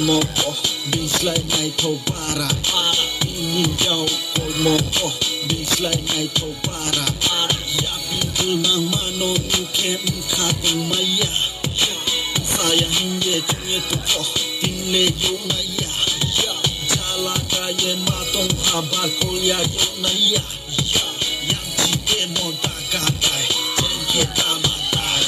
mò đi lại ngày thâu para nhìn nhau côi mò đi lại ngày thâu para ya pintu nang mano nu kem khating maya saya hinge tunye tu tin le yo naya jala ka ye ma tong haba ko ya yo naya yang chi ke mo ta ka tai chen ke ta ma tai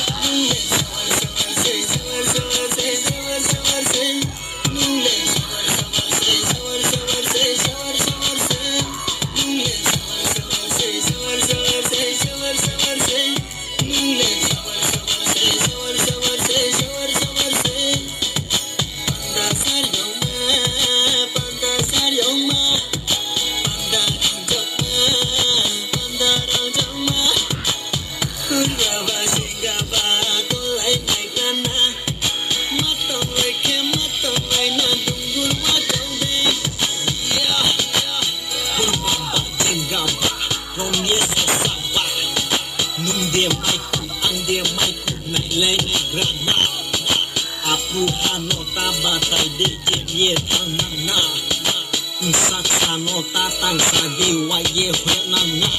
Tatang sa dewa ye huenana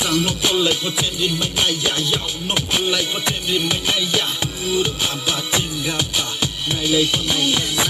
Jang no polai potendin mengaya Yau no polai potendin mengaya Uru abba tingapa Nai lay ponai